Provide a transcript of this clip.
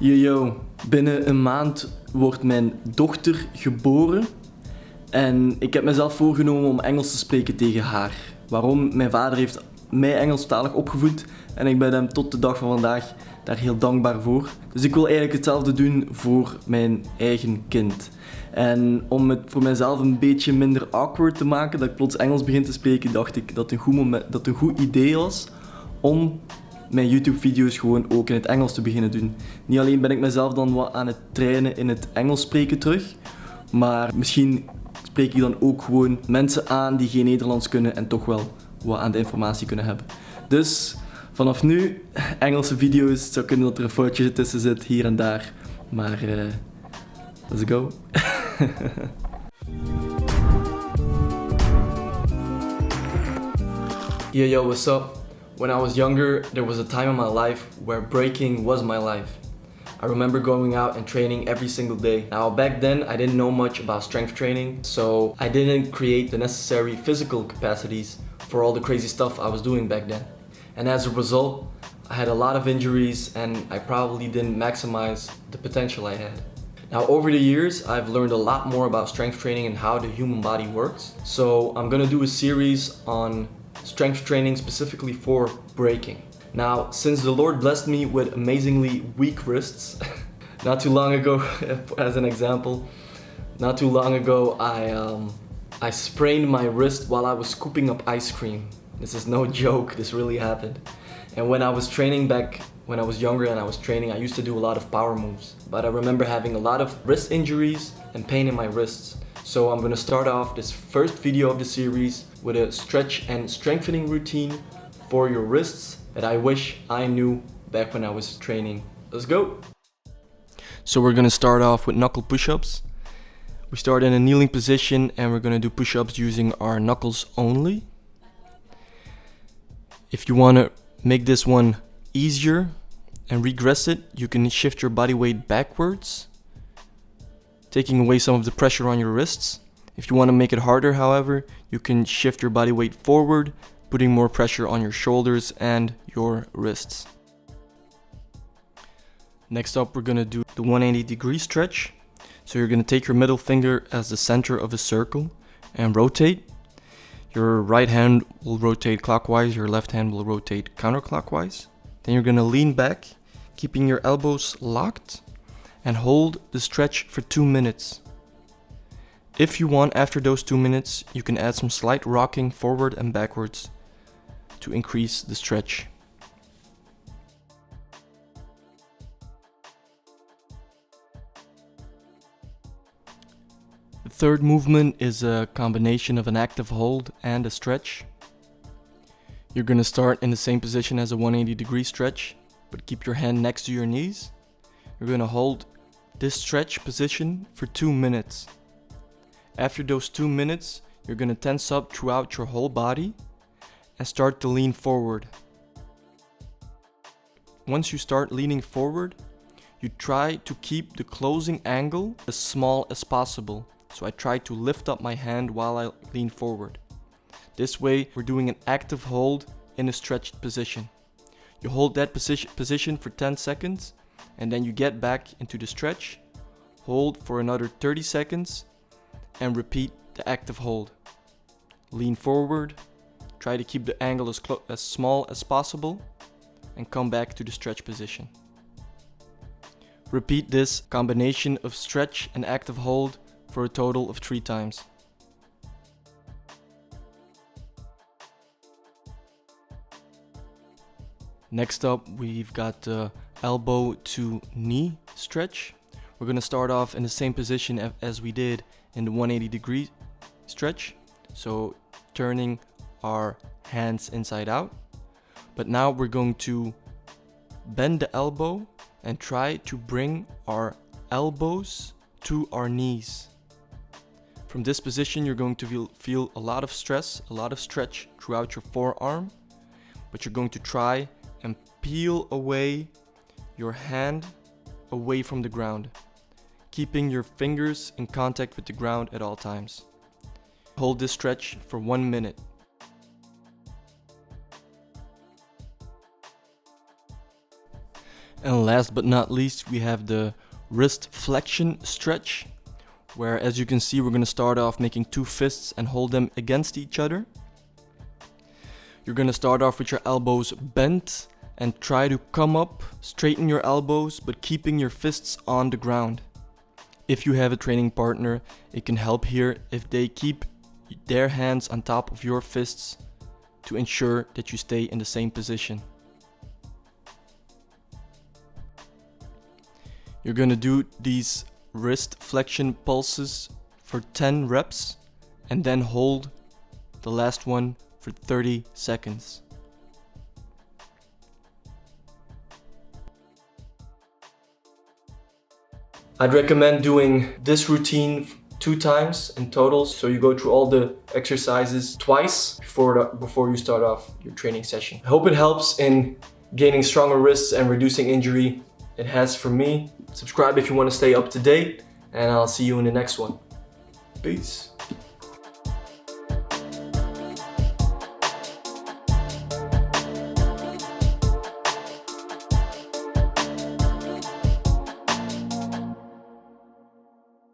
Yo, binnen een maand wordt mijn dochter geboren en ik heb mezelf voorgenomen om Engels te spreken tegen haar. Waarom? Mijn vader heeft mij Engelstalig opgevoed en ik ben hem tot de dag van vandaag daar heel dankbaar voor. Dus ik wil eigenlijk hetzelfde doen voor mijn eigen kind. En om het voor mijzelf een beetje minder awkward te maken, dat ik plots Engels begin te spreken, dacht ik dat het een goed idee was om mijn YouTube-video's gewoon ook in het Engels te beginnen doen. Niet alleen ben ik mezelf dan wat aan het trainen in het Engels spreken terug, maar misschien spreek ik dan ook gewoon mensen aan die geen Nederlands kunnen en toch wel wat aan de informatie kunnen hebben. Dus vanaf nu, Engelse video's, het zou kunnen dat er een foutje tussen zit, hier en daar. Maar let's go. Yo, what's up? When I was younger, there was a time in my life where breaking was my life. I remember going out and training every single day. Now back then I didn't know much about strength training, so I didn't create the necessary physical capacities for all the crazy stuff I was doing back then. And as a result, I had a lot of injuries and I probably didn't maximize the potential I had. Now over the years, I've learned a lot more about strength training and how the human body works. So I'm gonna do a series on strength training specifically for breaking. Now, since the Lord blessed me with amazingly weak wrists, not too long ago, as an example, not too long ago I sprained my wrist while I was scooping up ice cream. This is no joke, this really happened. And when I was training back, when I was younger and I was training, I used to do a lot of power moves. But I remember having a lot of wrist injuries and pain in my wrists. So I'm gonna start off this first video of the series with a stretch and strengthening routine for your wrists that I wish I knew back when I was training. Let's go! So we're gonna start off with knuckle push-ups. We start in a kneeling position and we're gonna do push-ups using our knuckles only. If you wanna make this one easier and regress it, you can shift your body weight backwards, taking away some of the pressure on your wrists. If you want to make it harder, however, you can shift your body weight forward, putting more pressure on your shoulders and your wrists. Next up, we're going to do the 180-degree stretch. So you're going to take your middle finger as the center of a circle and rotate. Your right hand will rotate clockwise, your left hand will rotate counterclockwise. Then you're going to lean back, keeping your elbows locked, and hold the stretch for 2 minutes. If you want, after those 2 minutes, you can add some slight rocking forward and backwards to increase the stretch. The third movement is a combination of an active hold and a stretch. You're going to start in the same position as a 180-degree stretch, but keep your hand next to your knees. You're going to hold this stretch position for 2 minutes. After those 2 minutes, you're going to tense up throughout your whole body and start to lean forward. Once you start leaning forward, you try to keep the closing angle as small as possible. So I try to lift up my hand while I lean forward. This way, we're doing an active hold in a stretched position. You hold that position for 10 seconds and then you get back into the stretch, hold for another 30 seconds and repeat the active hold. Lean forward, try to keep the angle as small as possible and come back to the stretch position. Repeat this combination of stretch and active hold for a total of 3 times. Next up, we've got the elbow to knee stretch. We're going to start off in the same position as we did in the 180-degree stretch. So turning our hands inside out. But now we're going to bend the elbow and try to bring our elbows to our knees. From this position, you're going to feel a lot of stress, a lot of stretch throughout your forearm. But you're going to try and peel away your hand away from the ground, keeping your fingers in contact with the ground at all times. Hold this stretch for 1 minute. And last but not least, we have the wrist flexion stretch, where as you can see, we're gonna start off making 2 fists and hold them against each other. You're gonna start off with your elbows bent and try to come up, straighten your elbows, but keeping your fists on the ground. If you have a training partner, it can help here if they keep their hands on top of your fists to ensure that you stay in the same position. You're gonna do these wrist flexion pulses for 10 reps and then hold the last one for 30 seconds. I'd recommend doing this routine 2 times in total, so you go through all the exercises twice before you start off your training session. I hope it helps in gaining stronger wrists and reducing injury. It has for me. Subscribe if you want to stay up to date, and I'll see you in the next one. Peace.